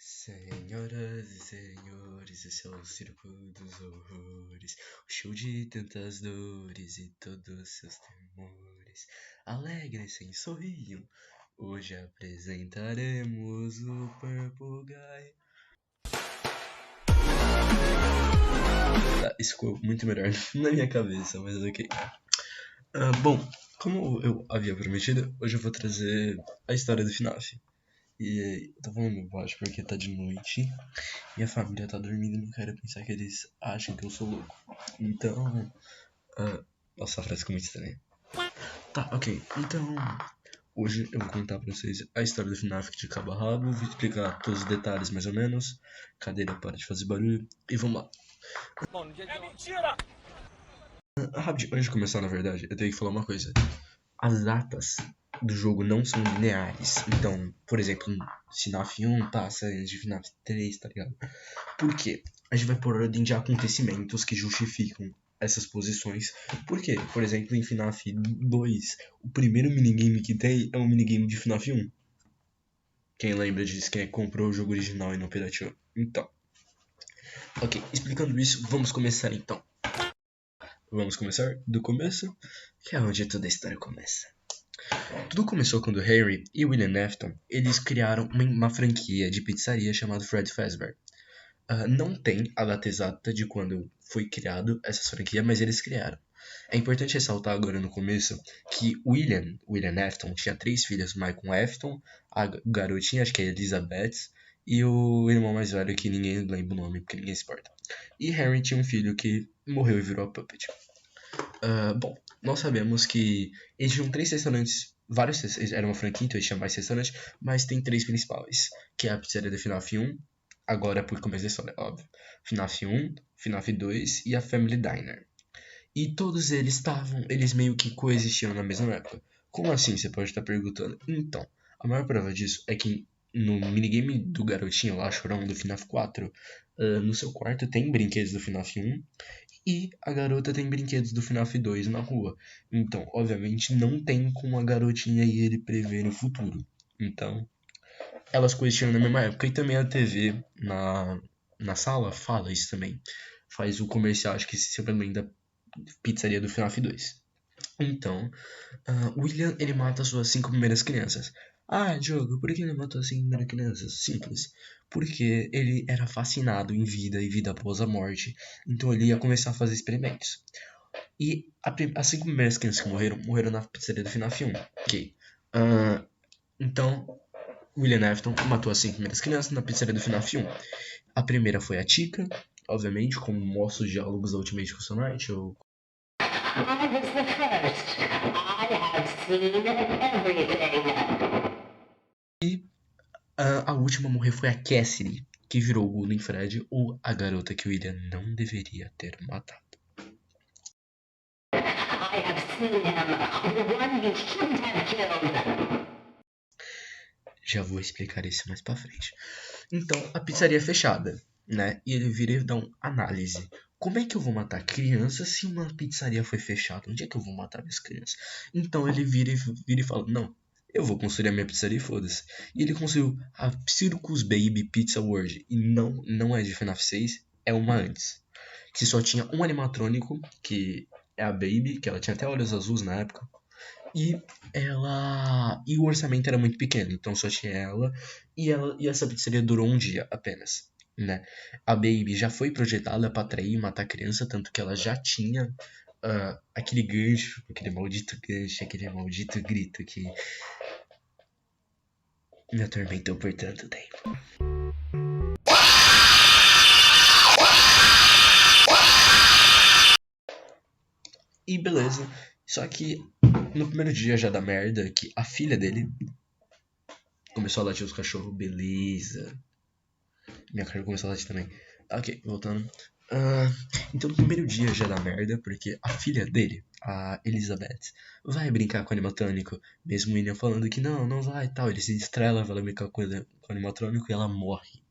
Senhoras e senhores, esse é o Circo dos Horrores, o show de tantas dores e todos seus temores. Alegrem-se, sorriam, hoje apresentaremos o Purple Guy. Isso ficou muito melhor na minha cabeça, mas ok. Bom, como eu havia prometido, hoje eu vou trazer a história do FNAF. E eu tô falando baixo porque tá de noite e a família tá dormindo e não quero pensar que eles acham que eu sou louco. Então. Nossa, a frase ficou muito estranha. Tá, ok. Então. Hoje eu vou contar pra vocês a história do FNAF de cabo a rabo, vou explicar todos os detalhes mais ou menos. Cadeira para de fazer barulho e vamos lá. É mentira! Rapidinho, antes de começar, na verdade, eu tenho que falar uma coisa. As datas do jogo não são lineares. Então, por exemplo, se FNAF 1 passa antes de FNAF 3, tá ligado? Por quê? A gente vai por ordem de acontecimentos que justificam essas posições. Por quê? Por exemplo, em FNAF 2, o primeiro minigame que tem é um minigame de FNAF 1. Quem lembra disso? Quem comprou o jogo original e não pirateou? Então, ok, explicando isso, vamos começar então. Vamos começar do começo, que é onde toda a história começa. Tudo começou quando Harry e William Afton, eles criaram uma franquia de pizzaria chamada Fred Fazbear. Não tem a data exata de quando foi criado essa franquia, mas eles criaram. É importante ressaltar agora no começo que William Afton tinha 3 filhos, Michael Afton, a garotinha, acho que é Elizabeth, e o irmão mais velho que ninguém lembra o nome, porque ninguém se importa. E Harry tinha um filho que morreu e virou a Puppet. Bom, nós sabemos que eles tinham 3 restaurantes, era uma franquia, então eles tinham mais restaurantes, mas tem 3 principais, que é a pizzaria da FNAF 1, agora por começo da história, óbvio, FNAF 1, FNAF 2 e a Family Diner. E todos eles meio que coexistiam na mesma época. Como assim, você pode estar perguntando? Então, a maior prova disso é que no minigame do garotinho lá, chorão, do FNAF 4, no seu quarto tem brinquedos do FNAF 1 e a garota tem brinquedos do FNAF 2 na rua. Então, obviamente, não tem como a garotinha e ele prever o futuro. Então, elas coexistiam na mesma época. E também a TV na sala fala isso também. Faz o comercial, acho que se eu lembro, da pizzaria do FNAF 2. Então, William, ele mata suas 5 primeiras crianças. Ah, Diogo, por que ele matou as 5 primeiras crianças? Simples. Porque ele era fascinado em vida e vida após a morte. Então ele ia começar a fazer experimentos. E as 5 primeiras crianças que morreram na pizzaria do FNAF 1. Ok. Então, William Afton matou as 5 primeiras crianças na pizzaria do FNAF 1. A primeira foi a Chica, obviamente, como mostra os diálogos da Ultimate Custom Night, ou I was the first. I have seen everything. A última a morrer foi a Cassidy, que virou o Golden Fred, ou a garota que o William não deveria ter matado. I have seen him. The one you shouldn't have killed. Já vou explicar isso mais pra frente. Então, a pizzaria é fechada, né? E ele vira e dá uma análise. Como é que eu vou matar crianças se uma pizzaria foi fechada? Onde é que eu vou matar minhas crianças? Então ele vira e fala, não, eu vou construir a minha pizzaria e foda-se. E ele construiu a Circus Baby Pizza World. E não é de FNAF 6, é uma antes. Que só tinha um animatrônico, que é a Baby, que ela tinha até olhos azuis na época. E o orçamento era muito pequeno, então só tinha e essa pizzaria durou um dia apenas, né? A Baby já foi projetada para atrair e matar criança, tanto que ela já tinha aquele gancho, aquele maldito grito que me atormentou por tanto tempo. E beleza, só que no primeiro dia já dá merda que a filha dele começou a latir os cachorros, beleza. Minha cara começou a latir também. Ok, voltando. Então no primeiro dia já dá merda, porque a filha dele, a Elizabeth, vai brincar com o animatrônico, mesmo o William falando que não vai e tal. Ele se distrai, ela vai brincar com o animatrônico e ela morre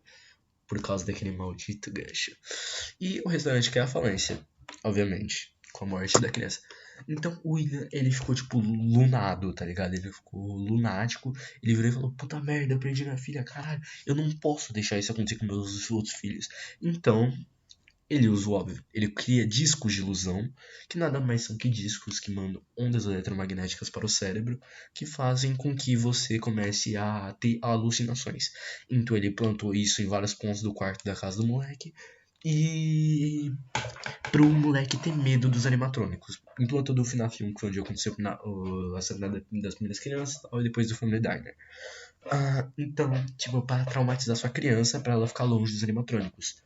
por causa daquele maldito gancho. E o restaurante quer a falência, obviamente, com a morte da criança. Então o William, ele ficou, tipo, lunado, tá ligado? Ele ficou lunático. Ele virou e falou, puta merda, eu perdi minha filha, caralho. Eu não posso deixar isso acontecer com meus outros filhos. Então, ele usa o óbvio. Ele cria discos de ilusão, que nada mais são que discos que mandam ondas eletromagnéticas para o cérebro, que fazem com que você comece a ter alucinações. Então ele plantou isso em vários pontos do quarto da casa do moleque, e pro moleque ter medo dos animatrônicos. Implantou do FNAF 1, que foi onde aconteceu o assassinato das primeiras crianças, e depois do Family Diner. Então, tipo, para traumatizar sua criança, para ela ficar longe dos animatrônicos.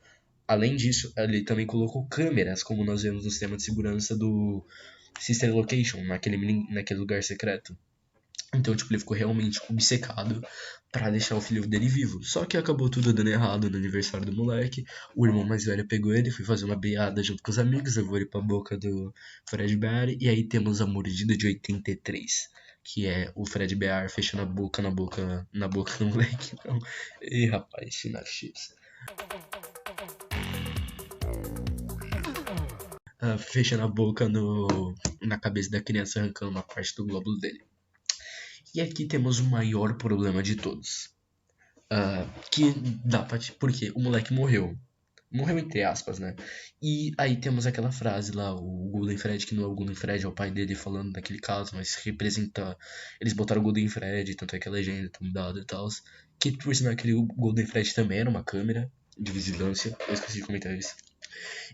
Além disso, ele também colocou câmeras, como nós vemos no sistema de segurança do Sister Location, naquele lugar secreto. Então, tipo, ele ficou realmente obcecado pra deixar o filho dele vivo. Só que acabou tudo dando errado no aniversário do moleque. O irmão mais velho pegou ele, foi fazer uma beada junto com os amigos, levou ele pra boca do Fred Bear. E aí temos a mordida de 83, que é o Fred Bear fechando a boca na boca do moleque. Então, e rapaz, final X. Fechando a boca na cabeça da criança, arrancando uma parte do glóbulo dele. E aqui temos o maior problema de todos. Que dá pra... Porque o moleque morreu. Morreu entre aspas, né? E aí temos aquela frase lá, o Golden Fred, que não é o Golden Fred, é o pai dele falando daquele caso, mas representa... Eles botaram o Golden Fred, tanto é que a legenda tá mudada e tal. Que por sinal aquele Golden Fred também era uma câmera de vigilância. Eu esqueci de comentar isso.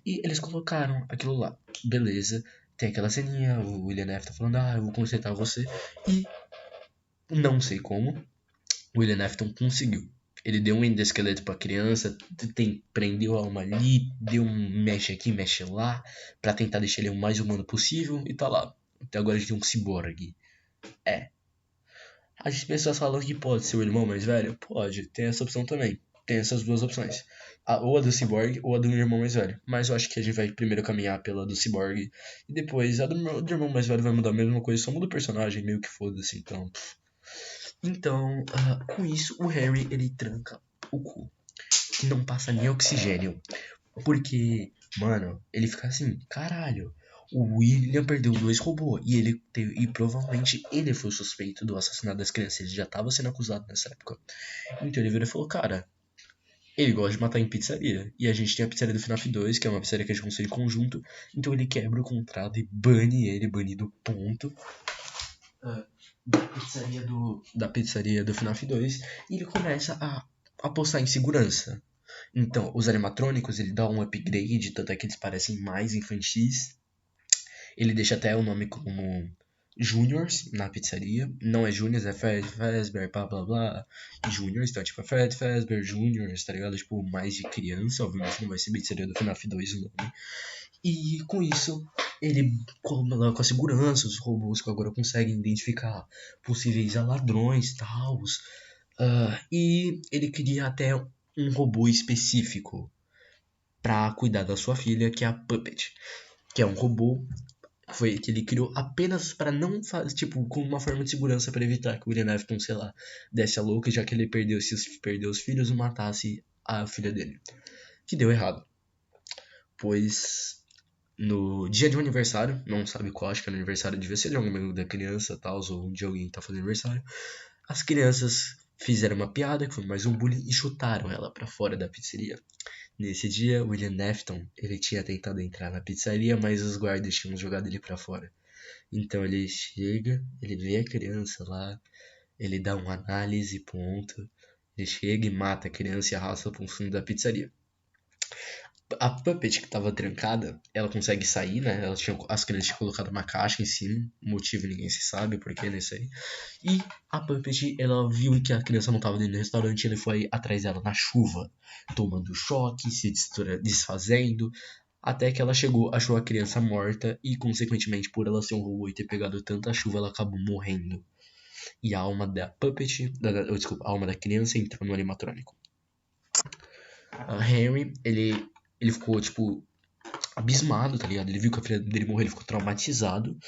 E eles colocaram aquilo lá. Beleza. Tem aquela ceninha, o William Neff tá falando, eu vou consertar você. E não sei como, o William Afton conseguiu. Ele deu um endosqueleto pra criança, prendeu a alma ali, deu um mexe aqui, mexe lá, pra tentar deixar ele o mais humano possível, e tá lá. Até agora a gente tem um ciborgue. As pessoas falam que pode ser o irmão mais velho? Pode, tem essa opção também. Tem essas duas opções. Ou a do Cyborg ou a do irmão mais velho. Mas eu acho que a gente vai primeiro caminhar pela do Cyborg. E depois a do irmão mais velho vai mudar a mesma coisa, só muda o personagem, meio que foda-se, então. Então, com isso, o Harry, ele tranca o cu. Que não passa nem oxigênio. Porque, mano, ele fica assim, caralho. O William perdeu 2 robôs e provavelmente ele foi o suspeito do assassinato das crianças. Ele já tava sendo acusado nessa época. Então ele virou e falou, cara, ele gosta de matar em pizzaria. E a gente tem a pizzaria do FNAF 2, que é uma pizzaria que a gente consegue em conjunto. Então ele quebra o contrato e bane do ponto. Da pizzaria do FNAF 2. E ele começa a apostar em segurança. Então, os animatrônicos, ele dá um upgrade, tanto é que eles parecem mais infantis. Ele deixa até o nome como Juniors na pizzaria. Não é Juniors, é Fred Fazbear, blá blá blá. Juniors, então tipo Fred Fazbear Juniors, tá ligado? Tipo, mais de criança, obviamente não vai ser pizzaria do FNAF 2 o nome. E com isso, ele coloca a segurança, os robôs que agora conseguem identificar possíveis ladrões e tal. E ele cria até um robô específico para cuidar da sua filha, que é a Puppet, que é um robô que ele criou apenas para não fazer, tipo, com uma forma de segurança para evitar que o William Afton, sei lá, desse a louca, já que ele perdeu os filhos e matasse a filha dele. Que deu errado. Pois no dia de um aniversário, não sabe qual, acho que era aniversário, devia ser de algum amigo da criança, tal, ou de alguém que tá fazendo aniversário, as crianças fizeram uma piada, que foi mais um bullying, e chutaram ela para fora da pizzaria. Nesse dia, William Afton, ele tinha tentado entrar na pizzaria, mas os guardas tinham jogado ele para fora. Então ele chega, ele vê a criança lá, ele dá uma análise, ponto, ele chega e mata a criança e arrasta para o fundo da pizzaria. A Puppet que tava trancada, ela consegue sair, né? As crianças tinham colocado uma caixa em cima. O motivo ninguém se sabe, porque nem sei. E a Puppet, ela viu que a criança não tava dentro do restaurante. Ele foi atrás dela na chuva, tomando choque, se desfazendo. Até que ela achou a criança morta. E consequentemente, por ela ser um robô e ter pegado tanta chuva, ela acabou morrendo. E a alma da Puppet, a alma da criança entrou no animatrônico. Henry, ele ficou, tipo, abismado, tá ligado? Ele viu que a filha dele morreu, ele ficou traumatizado.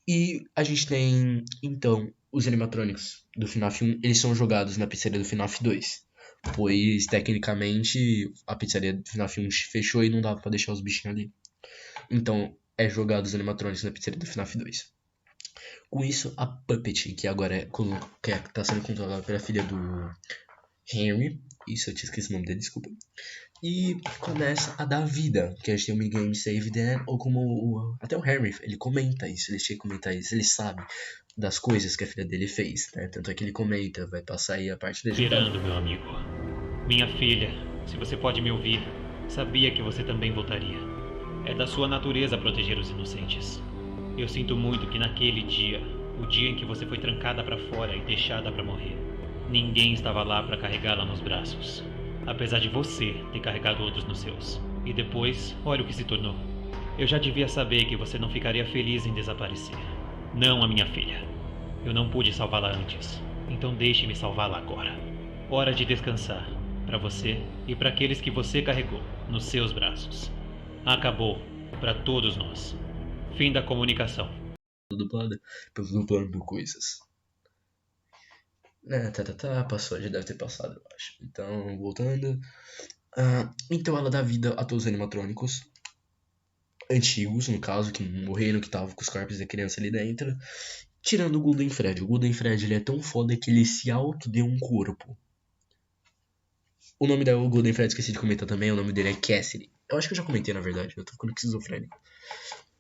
E a gente tem, então, os animatrônicos do FNAF 1, eles são jogados na pizzaria do FNAF 2. Pois, tecnicamente, a pizzaria do FNAF 1 fechou e não dava pra deixar os bichinhos ali. Então, é jogado os animatrônicos na pizzaria do FNAF 2. Com isso, a Puppet, que agora tá sendo controlada pela filha do Henry, isso eu tinha esquecido o nome dele, desculpa, e começa a dar vida, que a gente tem o minigame Save Them, ou como até o Henry, ele comenta isso, ele chega a comentar isso, ele sabe das coisas que a filha dele fez, né? Tanto é que ele comenta, vai passar aí a parte dele. Tirando, meu amigo. Minha filha, se você pode me ouvir, sabia que você também voltaria. É da sua natureza proteger os inocentes. Eu sinto muito que naquele dia, o dia em que você foi trancada pra fora e deixada pra morrer, ninguém estava lá pra carregá-la nos braços. Apesar de você ter carregado outros nos seus. E depois, olha o que se tornou. Eu já devia saber que você não ficaria feliz em desaparecer. Não a minha filha. Eu não pude salvá-la antes. Então deixe-me salvá-la agora. Hora de descansar. Pra você e pra aqueles que você carregou nos seus braços. Acabou. Pra todos nós. Fim da comunicação. Pelo dublando coisas. Passou, já deve ter passado, eu acho. Então, voltando. Então ela dá vida a todos os animatrônicos antigos, no caso, que morreram, que estavam com os corpos da criança ali dentro. Tirando o Golden Fred. O Golden Fred ele é tão foda que ele se auto-deu um corpo. O nome da Golden Fred, esqueci de comentar também, o nome dele é Cassidy. Eu acho que eu já comentei, na verdade, eu tô ficando esquizofrênico.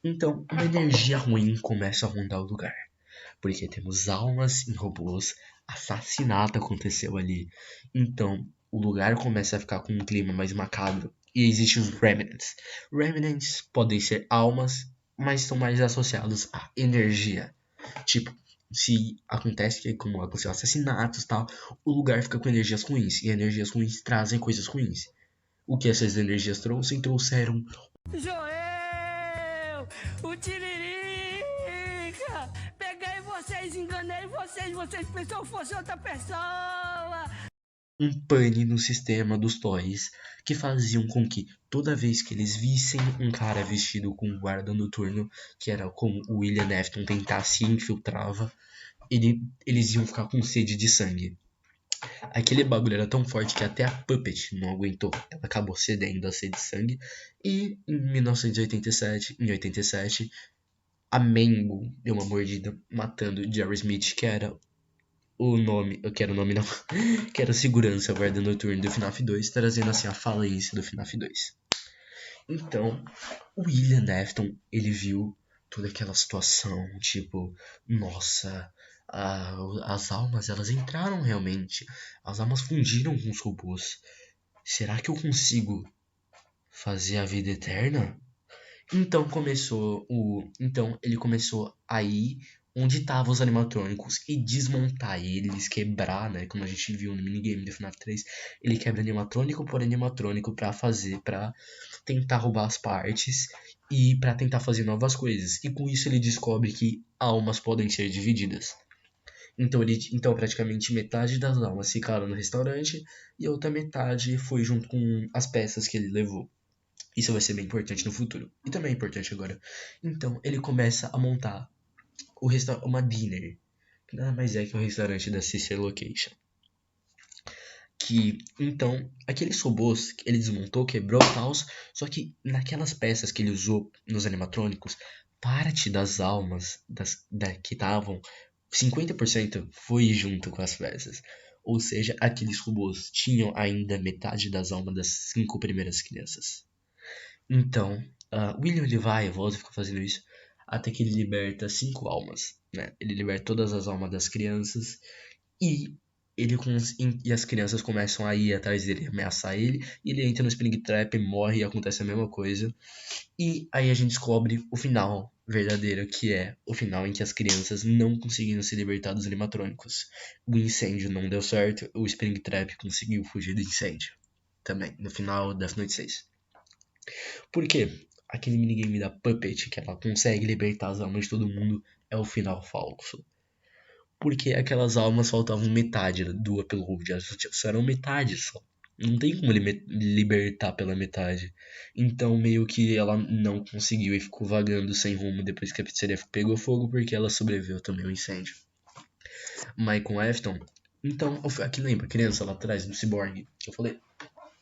Então, uma energia ruim começa a rondar o lugar. Porque temos almas em robôs, assassinato aconteceu ali. Então, o lugar começa a ficar com um clima mais macabro. E existem os Remnants. Remnants podem ser almas, mas estão mais associados à energia. Tipo, se acontece que como aconteceu assassinatos e tal, o lugar fica com energias ruins. E energias ruins trazem coisas ruins. O que essas energias trouxeram? Joel! O Tiririca! Peguei vocês, enganei vocês pensou que fosse outra pessoa! Um pane no sistema dos toys, que faziam com que toda vez que eles vissem um cara vestido com um guarda noturno, que era como o William Afton tentasse se infiltrava, eles iam ficar com sede de sangue. Aquele bagulho era tão forte que até a Puppet não aguentou. Ela acabou cedendo a sede de sangue. E em 1987, a Mango deu uma mordida, matando Jerry Smith, que era o nome. Eu quero o nome não. Que era o segurança guarda noturno do FNAF 2, trazendo assim a falência do FNAF 2. Então, o William Afton, ele viu toda aquela situação, tipo, nossa, as almas, elas entraram realmente. As almas fundiram com os robôs. Será que eu consigo fazer a vida eterna? Então ele começou a ir onde estavam os animatrônicos e desmontar eles, quebrar, né? Como a gente viu no minigame do FNAF 3, ele quebra animatrônico por animatrônico pra tentar roubar as partes e pra tentar fazer novas coisas. E com isso ele descobre que almas podem ser divididas. Então praticamente metade das almas ficaram no restaurante e a outra metade foi junto com as peças que ele levou. Isso vai ser bem importante no futuro. E também é importante agora. Então, ele começa a montar uma dinner. Que nada mais é que o restaurante da Sister Location. Então, aqueles robôs que ele desmontou, quebrou e tal. Só que naquelas peças que ele usou nos animatrônicos, parte das almas que estavam, 50% foi junto com as peças. Ou seja, aqueles robôs tinham ainda metade das almas das 5 primeiras crianças. Então, William ele vai e volta e fica fazendo isso até que ele liberta 5 almas, né? Ele liberta todas as almas das crianças e as crianças começam a ir atrás dele, ameaçar ele, e ele entra no Spring Trap, morre e acontece a mesma coisa. E aí a gente descobre o final verdadeiro, que é o final em que as crianças não conseguiram se libertar dos animatrônicos. O incêndio não deu certo, o Spring Trap conseguiu fugir do incêndio também, no final da Noite 6. Por quê? Aquele minigame da Puppet, que ela consegue libertar as almas de todo mundo, é o final falso. Porque aquelas almas faltavam metade do upload, elas só eram metade só. Não tem como libertar pela metade. Então meio que ela não conseguiu e ficou vagando sem rumo depois que a pizzaria pegou fogo, porque ela sobreviveu também ao incêndio. Michael Afton. Então, aqui lembra, criança lá atrás do Cyborg, que eu falei?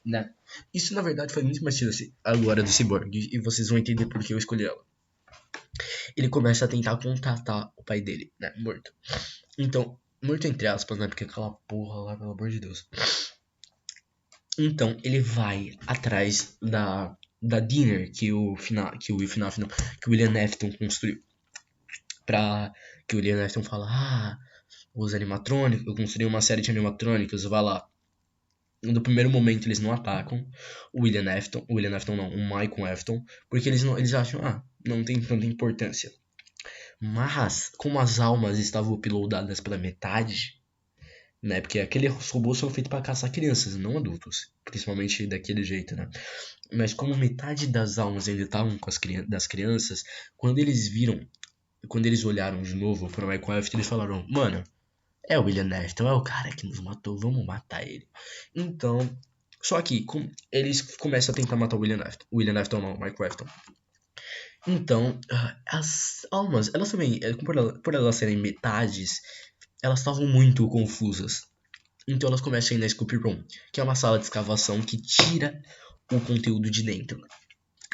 Né? Isso na verdade faz muito mais sentido agora do Cyborg, e vocês vão entender por que eu escolhi ela. ele começa a tentar contatar o pai dele, né, morto. Então, morto entre aspas, né, porque aquela porra lá, pelo amor de Deus. Então, ele vai atrás da Dinner que o William Afton construiu. Que o William Afton fala, os animatrônicos, eu construí uma série de animatrônicos, vai lá. No primeiro momento eles não atacam o William Afton não, o Michael Afton, porque eles acham, não tem tanta importância. Mas, como as almas estavam uploadadas pela metade, né, porque aqueles robôs são feitos para caçar crianças, não adultos, principalmente daquele jeito, né. Mas como metade das almas ainda estavam com das crianças, quando eles olharam de novo para o Michael Afton, eles falaram, mano, é o William Afton, é o cara que nos matou, vamos matar ele. Então, só que eles começam a tentar matar o William Afton não, o Michael Afton. Então, as almas, elas também, por elas serem metades, elas estavam muito confusas. Então elas começam a ir na Scoop Room, que é uma sala de escavação que tira o conteúdo de dentro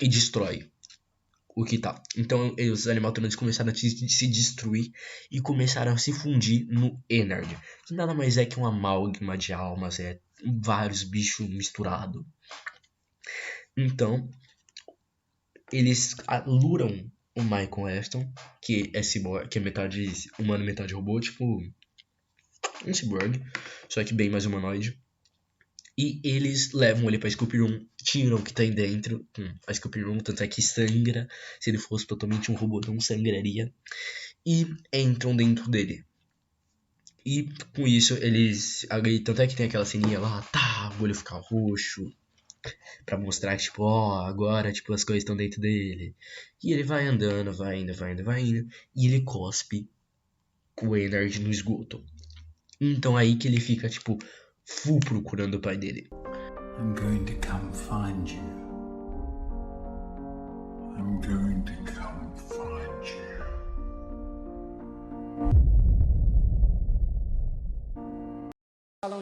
e destrói o que tá. Então os animatrônicos começaram a se destruir e começaram a se fundir no Ennard, que nada mais é que uma amálgama de almas, vários bichos misturados. Então eles aluram o Michael Afton, que é cyborg, que é metade humano, metade robô, tipo um cyborg, só que bem mais humanoide. E eles levam ele pra Scoop Room, tiram o que tá aí dentro. A Scoop Room, tanto é que sangra. Se ele fosse totalmente um robô, não sangraria. E entram dentro dele. E com isso, tanto é que tem aquela ceninha lá, o olho fica roxo. Pra mostrar que, tipo, agora, tipo, as coisas estão dentro dele. E ele vai andando, vai indo. E ele cospe o Ennard no esgoto. Então aí que ele fica, tipo, full procurando o pai dele. I'm going to come find you. I'm going to come find you.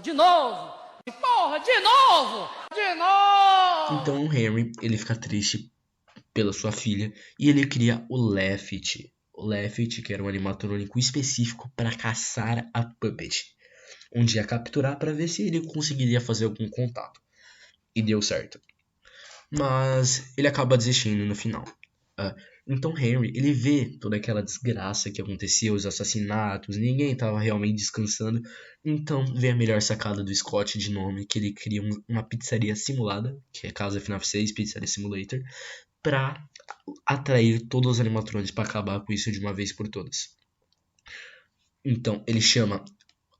De novo! Porra, de novo! De novo! Então o Henry, ele fica triste pela sua filha e ele cria o Laffit. O Laffit, que era um animatrônico específico para caçar a Puppet, onde ia capturar para ver se ele conseguiria fazer algum contato. E deu certo. Mas ele acaba desistindo no final. Então Henry, ele vê toda aquela desgraça que aconteceu, os assassinatos, ninguém estava realmente descansando. Então vem a melhor sacada do Scott de nome, que ele cria uma pizzaria simulada, que é Casa FNAF 6, Pizzaria Simulator, para atrair todos os animatrônicos para acabar com isso de uma vez por todas. Então ele chama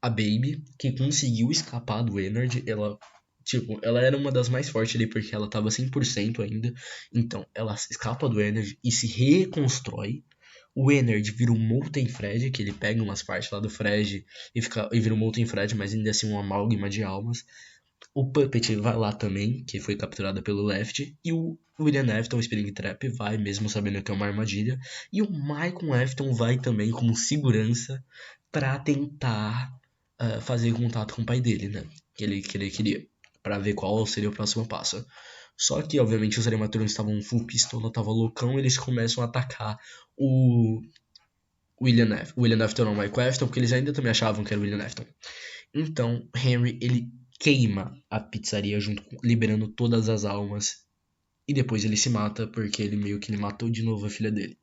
a Baby, que conseguiu escapar do Ennard. Ela era uma das mais fortes ali, porque ela tava 100% ainda. Então, ela escapa do Ennard e se reconstrói. O Ennard vira um Molten Fred, que ele pega umas partes lá do Fred e vira um Molten Fred, mas ainda assim um amálgama de almas. O Puppet vai lá também, que foi capturada pelo Left. E o William Afton, o Springtrap, vai, mesmo sabendo que é uma armadilha. E o Michael Afton vai também como segurança pra tentar fazer contato com o pai dele, né? Que ele queria, para ver qual seria o próximo passo. Só que, obviamente, os animatrônicos estavam full pistola, estavam loucão, e eles começam a atacar o William Afton não, o Michael Afton, porque eles ainda também achavam que era o William Afton. Então, Henry, ele queima a pizzaria liberando todas as almas, e depois ele se mata, porque ele meio que matou de novo a filha dele,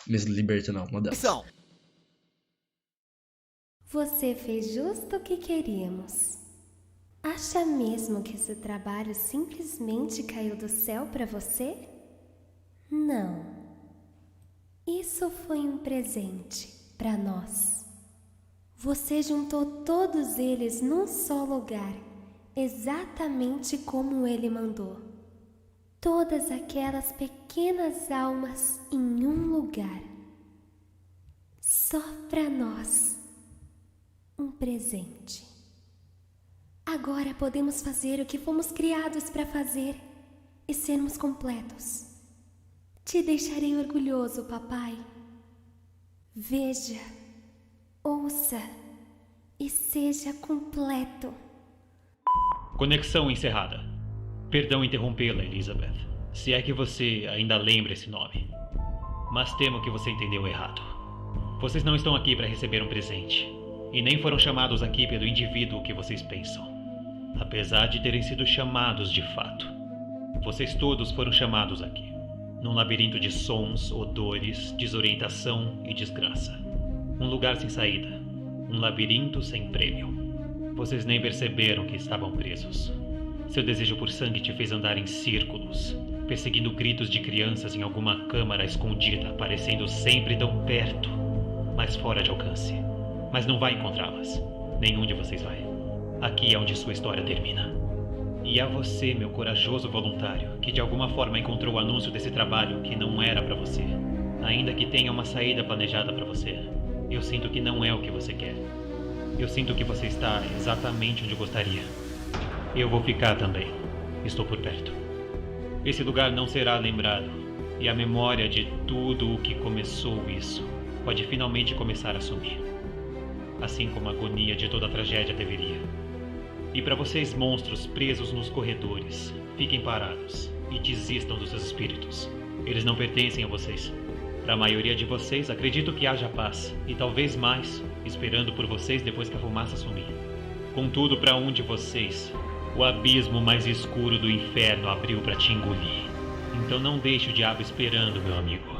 mesmo libertando a alma dela. Você fez justo o que queríamos. Acha mesmo que esse trabalho simplesmente caiu do céu para você? Não. Isso foi um presente para nós. Você juntou todos eles num só lugar, exatamente como ele mandou. Todas aquelas pequenas almas em um lugar. Só para nós. Um presente. Agora podemos fazer o que fomos criados para fazer e sermos completos. Te deixarei orgulhoso, papai. Veja, ouça e seja completo. Conexão encerrada. Perdão interrompê-la, Elizabeth. Se é que você ainda lembra esse nome. Mas temo que você entendeu errado. Vocês não estão aqui para receber um presente. E nem foram chamados aqui pelo indivíduo que vocês pensam. Apesar de terem sido chamados de fato. Vocês todos foram chamados aqui. Num labirinto de sons, odores, desorientação e desgraça. Um lugar sem saída. Um labirinto sem prêmio. Vocês nem perceberam que estavam presos. Seu desejo por sangue te fez andar em círculos, perseguindo gritos de crianças em alguma câmara escondida, parecendo sempre tão perto, mas fora de alcance. Mas não vai encontrá-las. Nenhum de vocês vai. Aqui é onde sua história termina. E a você, meu corajoso voluntário, que de alguma forma encontrou o anúncio desse trabalho que não era pra você. Ainda que tenha uma saída planejada pra você, eu sinto que não é o que você quer. Eu sinto que você está exatamente onde eu gostaria. Eu vou ficar também. Estou por perto. Esse lugar não será lembrado, e a memória de tudo o que começou isso pode finalmente começar a sumir. Assim como a agonia de toda a tragédia deveria. E para vocês monstros presos nos corredores, fiquem parados e desistam dos seus espíritos. Eles não pertencem a vocês. Para a maioria de vocês, acredito que haja paz, e talvez mais, esperando por vocês depois que a fumaça sumir. Contudo, para um de vocês, o abismo mais escuro do inferno abriu para te engolir. Então não deixe o diabo esperando, meu amigo.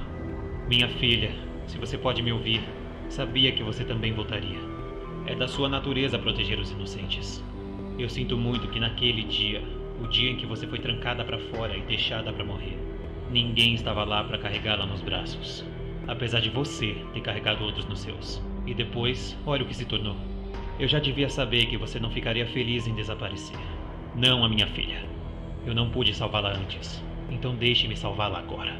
Minha filha, se você pode me ouvir, sabia que você também voltaria. É da sua natureza proteger os inocentes. Eu sinto muito que naquele dia, o dia em que você foi trancada para fora e deixada para morrer, ninguém estava lá para carregá-la nos braços. Apesar de você ter carregado outros nos seus. E depois, olha o que se tornou. Eu já devia saber que você não ficaria feliz em desaparecer. Não, a minha filha. Eu não pude salvá-la antes. Então deixe-me salvá-la agora.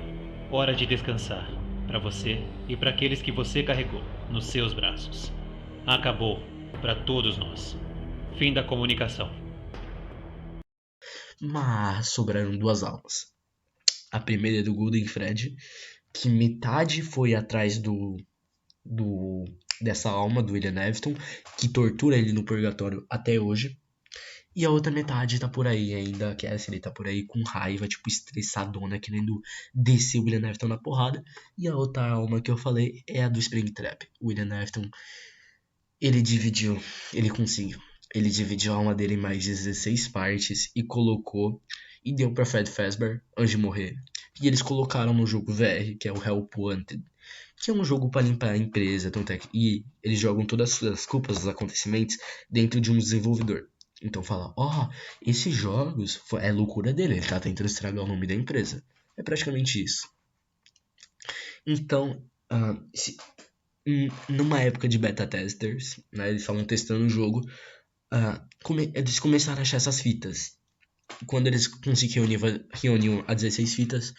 Hora de descansar. Para você e para aqueles que você carregou nos seus braços. Acabou. Para todos nós. Fim da comunicação. Mas sobraram duas almas. A primeira é do Golden Fred, que metade foi atrás dessa alma do William Afton, que tortura ele no purgatório até hoje. E a outra metade tá por aí ainda, a Cassidy tá por aí com raiva, tipo, estressadona, querendo descer o William Afton na porrada. E a outra alma que eu falei é a do Springtrap. O William Afton, ele conseguiu. Ele dividiu a alma dele em mais 16 partes e colocou, e deu pra Fred Fazbear antes de morrer. E eles colocaram no jogo VR, que é o Help Wanted, que é um jogo para limpar a empresa, e eles jogam todas as culpas dos acontecimentos dentro de um desenvolvedor. Então fala, esses jogos é loucura dele, ele tá tentando estragar o nome da empresa. É praticamente isso. Então, numa época de beta testers, né, eles estavam testando o jogo, eles começaram a achar essas fitas. Quando eles conseguiram reunir as 16 fitas,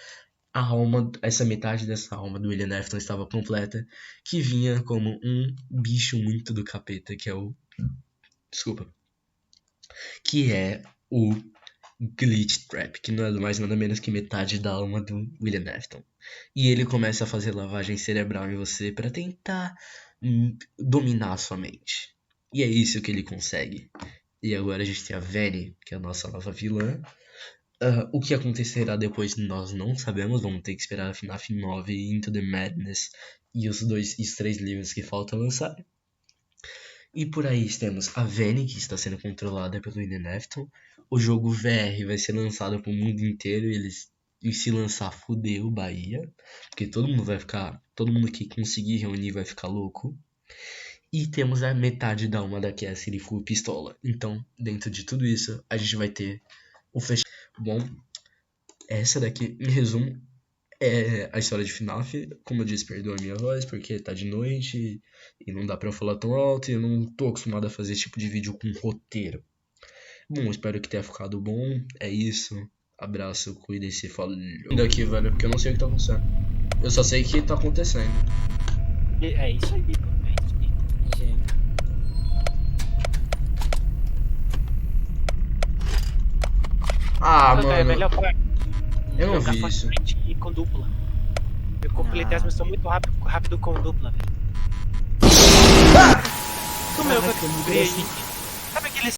essa metade dessa alma do William Afton estava completa, que vinha como um bicho muito do capeta, que é o Glitch Trap, que não é mais nada menos que metade da alma do William Afton. E ele começa a fazer lavagem cerebral em você para tentar dominar a sua mente. E é isso que ele consegue. E agora a gente tem a Vanny, que é a nossa nova vilã. O que acontecerá depois nós não sabemos. Vamos ter que esperar a FNAF 9, Into the Madness e os 3 livros que faltam lançar. E por aí temos a Vanny, que está sendo controlada pelo William Afton. O jogo VR vai ser lançado para o mundo inteiro. E se lançar, fudeu Bahia. Porque todo mundo que conseguir reunir vai ficar louco. E temos a metade da alma da Cassidy full pistola. Então, dentro de tudo isso, a gente vai ter o fechamento. Bom, essa daqui, em resumo, é a história de FNAF. Como eu disse, perdoa a minha voz, porque tá de noite e não dá pra eu falar tão alto. E eu não tô acostumado a fazer esse tipo de vídeo com roteiro. Bom, espero que tenha ficado bom. É isso. Abraço, cuide-se, falou. Daqui, velho, porque eu não sei o que tá acontecendo. Eu só sei que tá acontecendo. É isso aí, Bico. Mano. É melhor eu não vi isso. E com dupla. Eu completei as missões muito rápido com dupla, velho. Como eu criei